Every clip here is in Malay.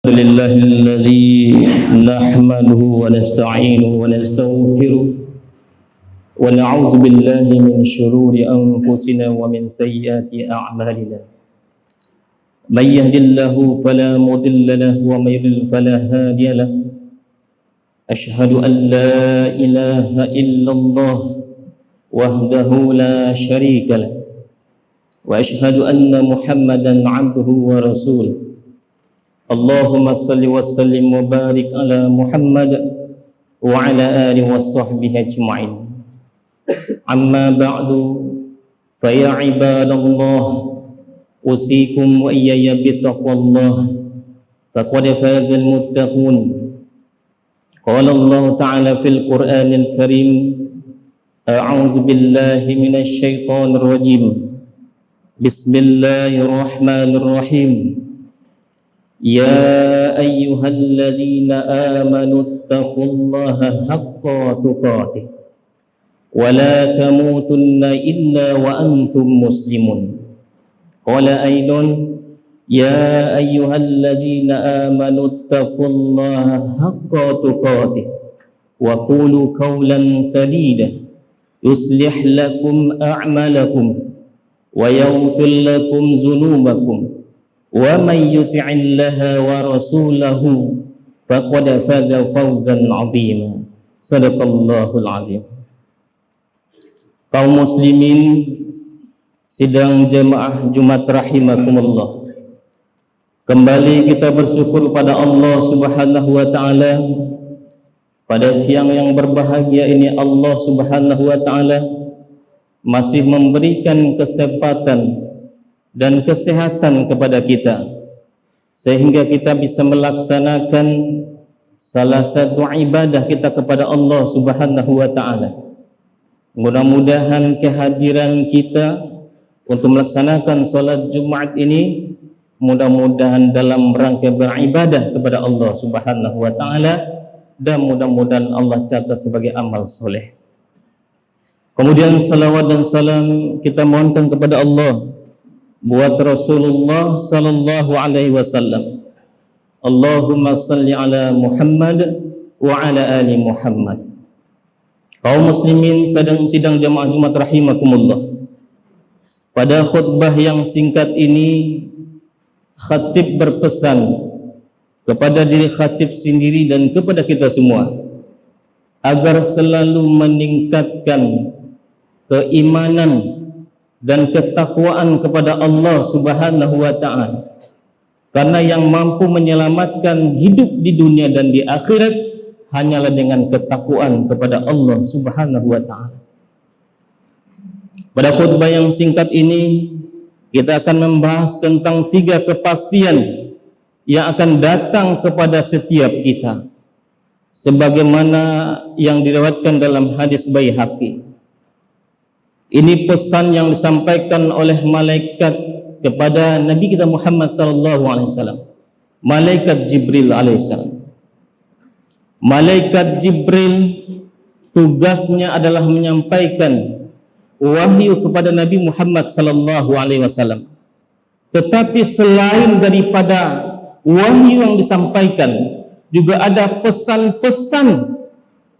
الحمد لله الذي نحمده ونستعينه ونستغفره ونعوذ بالله من شرور أنفسنا ومن سيئات أعمالنا. من يهد الله فلا مضل له ومن يضلل فلا هادي له. أشهد أن لا إله إلا الله وحده لا شريك له وأشهد أن محمدا عبده ورسوله. اللهم صل وسلم وبارك على محمد وعلى آله وصحبه أجمعين. أما بعد فيا عباد الله أوصيكم وإياي بتقوى الله فقد فاز المتقون. قال الله تعالى في القرآن الكريم: أعوذ بالله من الشيطان الرجيم. بسم الله الرحمن الرحيم. يا أيها الذين آمنوا اتقوا الله حق تقاته ولا تموتن إلا وأنتم مسلمون. قال أيضا: يا أيها الذين آمنوا اتقوا الله حق تقاته وقولوا قولا سديدا يصلح لكم أعمالكم ويغفر لكم ذنوبكم ومن يطع الله ورسوله فقد فاز فوزا عظيما. Sadaqallahul azim. Kaum muslimin sidang jemaah Jumat rahimakumullah, kembali kita bersyukur pada Allah Subhanahu wa taala. Pada siang yang berbahagia ini Allah Subhanahu wa taala masih memberikan kesempatan dan kesehatan kepada kita sehingga kita bisa melaksanakan salah satu ibadah kita kepada Allah Subhanahu wa taala. Mudah-mudahan kehadiran kita untuk melaksanakan salat Jumat ini mudah-mudahan dalam rangka beribadah kepada Allah Subhanahu wa taala, dan mudah-mudahan Allah catat sebagai amal soleh. Kemudian salawat dan salam kita mohonkan kepada Allah buat Rasulullah sallallahu alaihi wasallam. Allahumma salli ala Muhammad wa ala ali Muhammad. Kaum muslimin sidang jamaah Jumat rahimakumullah. Pada khutbah yang singkat ini, khatib berpesan kepada diri khatib sendiri dan kepada kita semua agar selalu meningkatkan keimanan dan ketakwaan kepada Allah Subhanahu wa taala, karena yang mampu menyelamatkan hidup di dunia dan di akhirat hanyalah dengan ketakwaan kepada Allah Subhanahu wa taala. Pada khutbah yang singkat ini kita akan membahas tentang 3 kepastian yang akan datang kepada setiap kita, sebagaimana yang diriwayatkan dalam hadis Baihaqi. Ini pesan yang disampaikan oleh malaikat kepada Nabi kita Muhammad sallallahu alaihi wasallam, malaikat Jibril alaihissalam. Malaikat Jibril tugasnya adalah menyampaikan wahyu kepada Nabi Muhammad sallallahu alaihi wasallam. Tetapi selain daripada wahyu yang disampaikan, juga ada pesan-pesan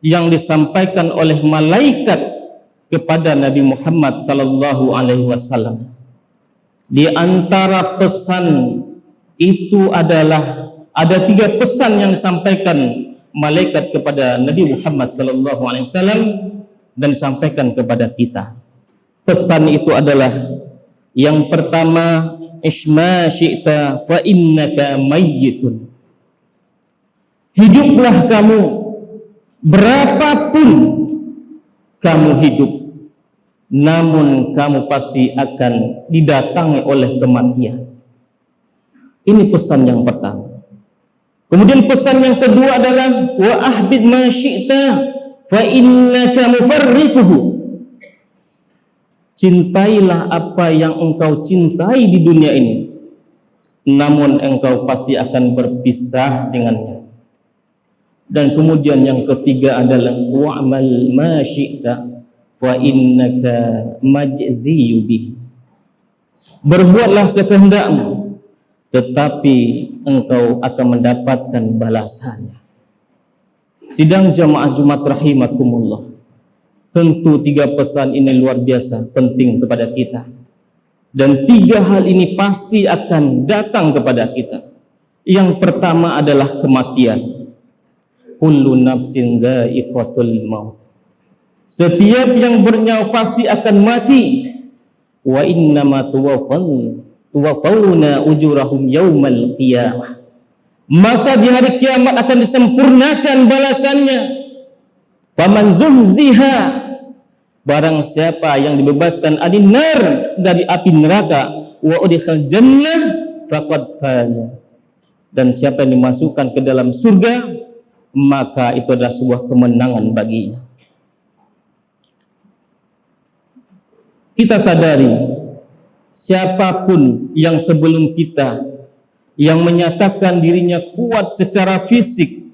yang disampaikan oleh malaikat kepada Nabi Muhammad sallallahu alaihi wasallam. Di antara pesan itu adalah ada 3 pesan yang disampaikan malaikat kepada Nabi Muhammad sallallahu alaihi wasallam dan disampaikan kepada kita. Pesan itu adalah yang pertama, isma syi'ta fa innaka mayyitun. Hiduplah kamu berapapun kamu hidup, namun kamu pasti akan didatangi oleh kematian. Ini pesan yang pertama. Kemudian pesan yang kedua adalah wa ahbib ma syi'ta fa innaka mufarriquhu. Cintailah apa yang engkau cintai di dunia ini, namun engkau pasti akan berpisah dengannya. Dan kemudian yang ketiga adalah wa'mal ma syi'ta wa innaka majziyu bih. Berbuatlah sekehendakmu, tetapi engkau akan mendapatkan balasannya. Sidang jamaah Jumat rahimakumullah, tentu 3 pesan ini luar biasa penting kepada kita, dan 3 hal ini pasti akan datang kepada kita. Yang pertama adalah kematian. Kullu nafsin dha'iqatul maut. Setiap yang bernyawa pasti akan mati. Wa innama tuwaffawna ujurahum yaumal qiyamah. Maka di hari kiamat akan disempurnakan balasannya. Faman zuhziha, barang siapa yang dibebaskan adinar dari api neraka, wa udkhil jannah faqad faza, dan siapa yang dimasukkan ke dalam surga, maka itu adalah sebuah kemenangan baginya. Kita sadari, siapapun yang sebelum kita yang menyatakan dirinya kuat secara fisik,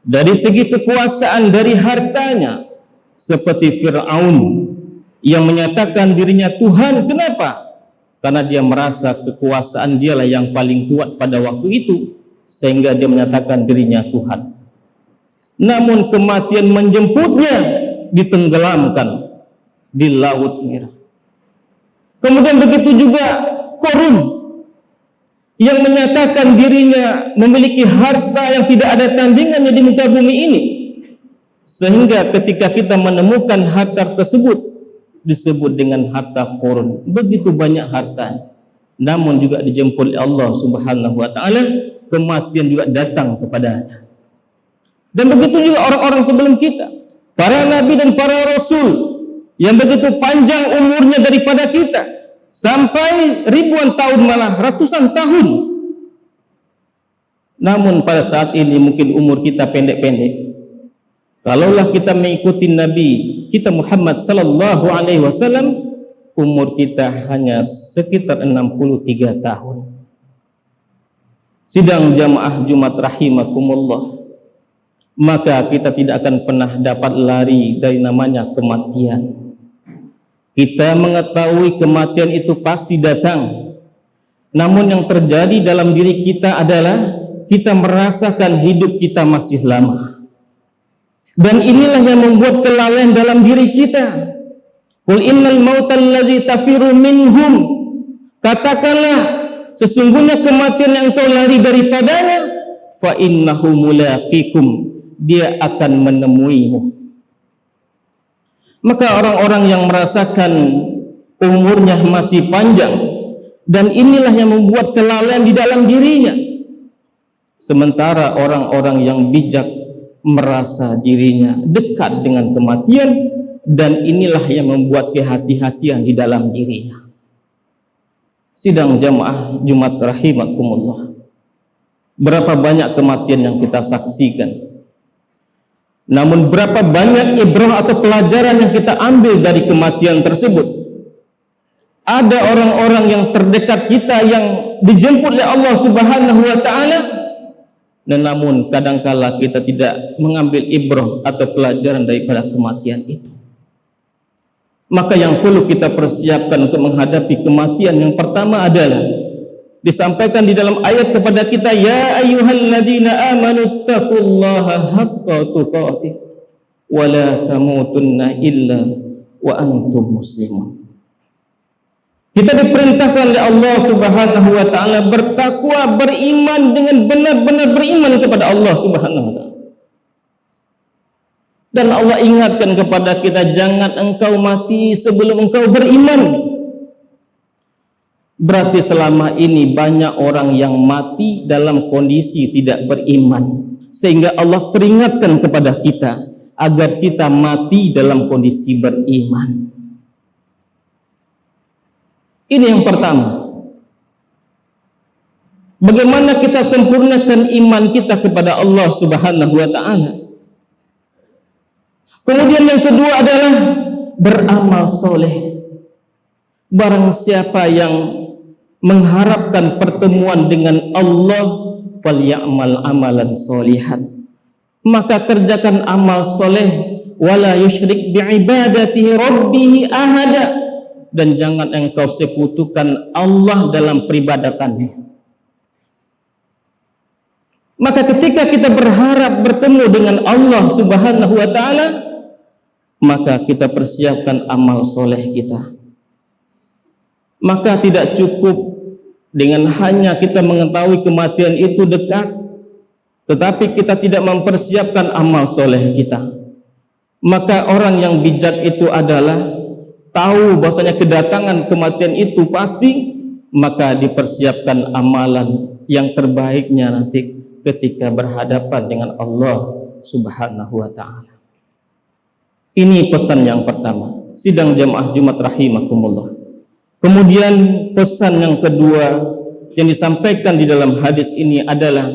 dari segi kekuasaan, dari hartanya, seperti Fir'aun yang menyatakan dirinya Tuhan. Kenapa? Karena dia merasa kekuasaan dialah yang paling kuat pada waktu itu, sehingga dia menyatakan dirinya Tuhan. Namun kematian menjemputnya, ditenggelamkan di Laut Merah. Kemudian begitu juga Qarun yang menyatakan dirinya memiliki harta yang tidak ada tandingannya di muka bumi ini, sehingga ketika kita menemukan harta tersebut disebut dengan harta Qarun. Begitu banyak harta, namun juga dijemput oleh Allah Subhanahu wa taala, kematian juga datang kepadanya. Dan begitu juga orang-orang sebelum kita, para nabi dan para rasul yang begitu panjang umurnya daripada kita, sampai ribuan tahun, malah ratusan tahun. Namun pada saat ini mungkin umur kita pendek-pendek. Kalaulah kita mengikuti Nabi kita Muhammad sallallahu alaihi wasallam, umur kita hanya sekitar 63 tahun. Sidang jamaah Jumat rahimakumullah, maka kita tidak akan pernah dapat lari dari namanya kematian. Kita mengetahui kematian itu pasti datang, namun yang terjadi dalam diri kita adalah kita merasakan hidup kita masih lama. Dan inilah yang membuat kelalaian dalam diri kita. Qul innal mautal ladzi tafiru minhum, katakanlah sesungguhnya kematian yang engkau lari daripadanya, fa innahu mulaqikum, dia akan menemuimu. Maka orang-orang yang merasakan umurnya masih panjang, dan inilah yang membuat kelalaian di dalam dirinya, sementara orang-orang yang bijak merasa dirinya dekat dengan kematian, dan inilah yang membuat kehati-hatian di dalam dirinya. Sidang jamaah Jumat rahimakumullah, berapa banyak kematian yang kita saksikan, namun berapa banyak ibrah atau pelajaran yang kita ambil dari kematian tersebut. Ada orang-orang yang terdekat kita yang dijemput oleh Allah Subhanahu wa taala, dan namun kadangkala kita tidak mengambil ibrah atau pelajaran daripada kematian itu. Maka yang perlu kita persiapkan untuk menghadapi kematian, yang pertama adalah disampaikan di dalam ayat kepada kita, ya ayyuhalladzina amanu taqullaha haqqa tuqatih wa la tamutunna illa wa antum muslimun. Kita diperintahkan oleh Allah Subhanahu wa taala bertakwa, beriman dengan benar-benar beriman kepada Allah Subhanahu wa taala. Dan Allah ingatkan kepada kita, jangan engkau mati sebelum engkau beriman. Berarti selama ini banyak orang yang mati dalam kondisi tidak beriman, sehingga Allah peringatkan kepada kita agar kita mati dalam kondisi beriman. Ini yang pertama. Bagaimana kita sempurnakan iman kita kepada Allah Subhanahu wa taala. Kemudian yang kedua adalah beramal soleh. Barang siapa yang mengharapkan pertemuan dengan Allah, falyamal amalan solihan, maka kerjakan amal soleh, wala yusyrik biibadati rabbih ahada, dan jangan engkau sekutukan Allah dalam peribadatannya. Maka ketika kita berharap bertemu dengan Allah Subhanahu wa ta'ala, maka kita persiapkan amal soleh kita. Maka tidak cukup dengan hanya kita mengetahui kematian itu dekat, tetapi kita tidak mempersiapkan amal soleh kita. Maka orang yang bijak itu adalah tahu bahwasanya kedatangan kematian itu pasti, maka dipersiapkan amalan yang terbaiknya nanti ketika berhadapan dengan Allah Subhanahu wa ta'ala. Ini pesan yang pertama, sidang jamaah Jumat rahimakumullah. Kemudian pesan yang kedua yang disampaikan di dalam hadis ini adalah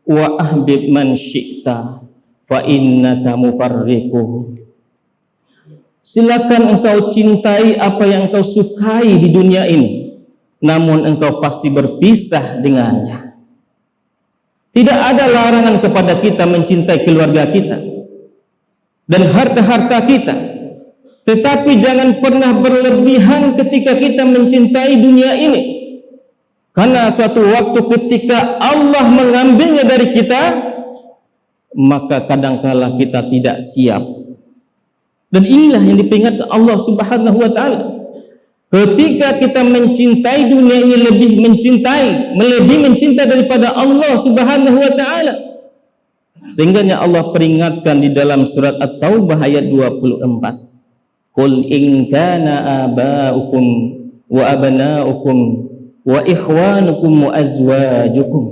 wa ahbib man syi'ta fa innaka mufarriquh. Silakan engkau cintai apa yang engkau sukai di dunia ini, namun engkau pasti berpisah dengannya. Tidak ada larangan kepada kita mencintai keluarga kita dan harta-harta kita, tetapi jangan pernah berlebihan ketika kita mencintai dunia ini, karena suatu waktu ketika Allah mengambilnya dari kita, maka kadangkala kita tidak siap. Dan inilah yang diperingatkan Allah Subhanahu wa ta'ala. Ketika kita mencintai dunia ini melebihi mencintai daripada Allah Subhanahu wa ta'ala. Sehingganya Allah peringatkan di dalam surat At-Taubah ayat 24. Qul in kana aba'ukum wa abna'ukum wa ikhwanukum wa azwajukum.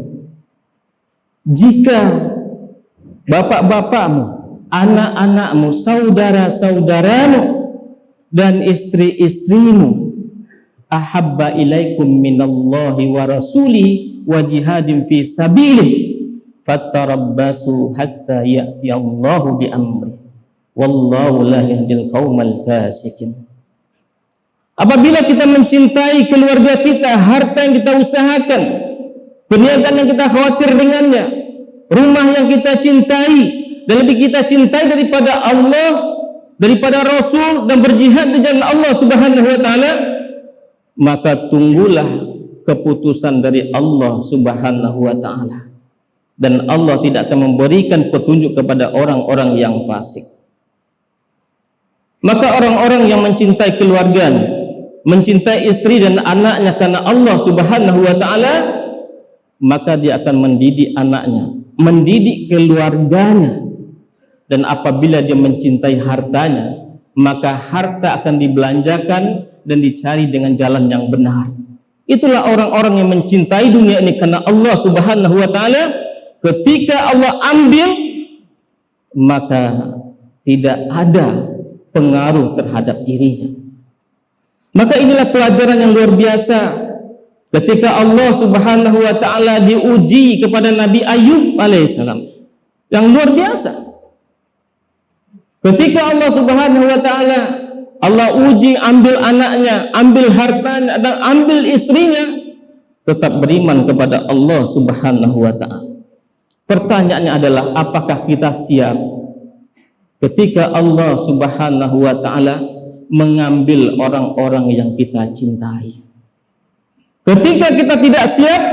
Jika bapak-bapakmu, anak-anakmu, saudara-saudaramu dan istri-istrimu ahabba ilaikum minallahi wa rasulihi wa jihadin fi sabilihi fatarabbasu hatta ya'tiyallahu bi amri wallahu la yahdil qaumal fasikin. Apabila kita mencintai keluarga kita, harta yang kita usahakan, perniagaan yang kita khawatir dengannya, rumah yang kita cintai dan lebih kita cintai daripada Allah, daripada Rasul, dan berjihad di jalan Allah Subhanahu wa ta'ala, maka tunggulah keputusan dari Allah Subhanahu wa ta'ala. Dan Allah tidak akan memberikan petunjuk kepada orang-orang yang fasik. Maka orang-orang yang mencintai keluarganya, mencintai istri dan anaknya karena Allah Subhanahu wa ta'ala, maka dia akan mendidik anaknya, mendidik keluarganya. Dan apabila dia mencintai hartanya, maka harta akan dibelanjakan dan dicari dengan jalan yang benar. Itulah orang-orang yang mencintai dunia ini karena Allah Subhanahu wa ta'ala. Ketika Allah ambil, maka tidak ada pengaruh terhadap dirinya. Maka inilah pelajaran yang luar biasa ketika Allah Subhanahu wa ta'ala diuji kepada Nabi Ayub alaihissalam, yang luar biasa. Ketika Allah Subhanahu wa ta'ala, Allah uji, ambil anaknya, ambil hartanya, dan ambil istrinya, tetap beriman kepada Allah Subhanahu wa ta'ala. Pertanyaannya adalah, apakah kita siap ketika Allah Subhanahu wa ta'ala mengambil orang-orang yang kita cintai? Ketika kita tidak siap,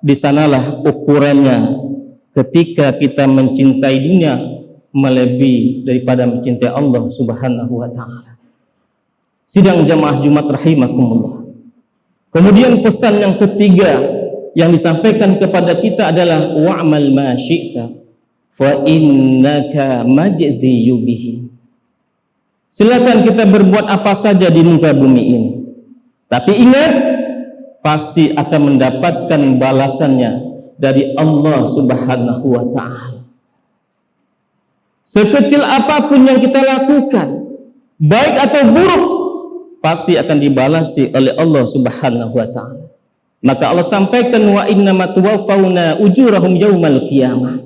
di sanalah ukurannya. Ketika kita mencintai dunia melebihi daripada mencintai Allah Subhanahu wa ta'ala. Sidang jamaah Jumat rahimakumullah. Kemudian pesan yang ketiga yang disampaikan kepada kita adalah wa'mal ma syi'ta fa innaka majziyyu bihi. Silakan kita berbuat apa saja di muka bumi ini, tapi ingat, pasti akan mendapatkan balasannya dari Allah Subhanahu wa ta'ala. Sekecil apapun yang kita lakukan, baik atau buruk, pasti akan dibalasi oleh Allah Subhanahu wa ta'ala. Maka Allah sampaikan, wa innama tuwaffawna ujurahum yaumal qiyamah.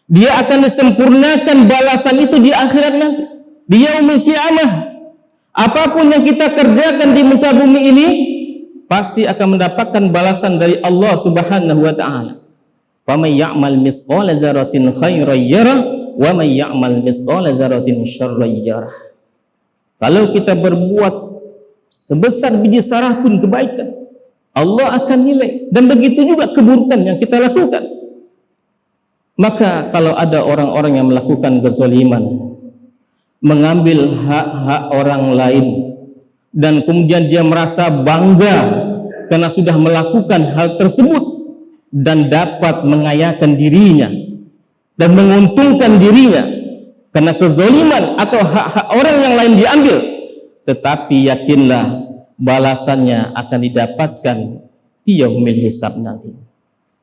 Dia akan disempurnakan balasan itu di akhirat nanti, di yaumul qiyamah. Apapun yang kita kerjakan di muka bumi ini, pasti akan mendapatkan balasan dari Allah Subhanahu wa ta'ala. Faman ya'mal misqala dzarratin khairan yarah wa man ya'mal misqala dzarratin syarran yarah. Kalau kita berbuat sebesar biji zarah pun kebaikan, Allah akan nilai, dan begitu juga keburukan yang kita lakukan. Maka kalau ada orang-orang yang melakukan kezaliman, mengambil hak-hak orang lain, dan kemudian dia merasa bangga karena sudah melakukan hal tersebut dan dapat mengayakan dirinya dan menguntungkan dirinya karena kezaliman atau hak-hak orang yang lain diambil, tetapi yakinlah balasannya akan didapatkan di yaumil hisab nanti.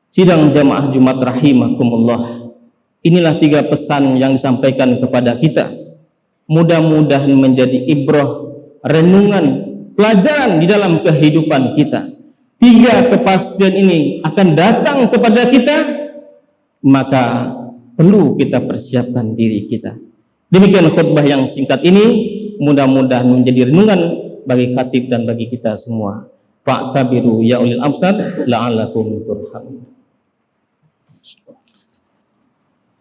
Sidang jamaah Jumat rahimakumullah, inilah 3 pesan yang disampaikan kepada kita. Mudah-mudahan menjadi ibrah, renungan, pelajaran di dalam kehidupan kita. 3 kepastian ini akan datang kepada kita, maka perlu kita persiapkan diri kita. Demikian khutbah yang singkat ini, mudah-mudahan menjadi renungan bagi khatib dan bagi kita semua. Fa'tabiru ya ulil absar la'allakum turhamun.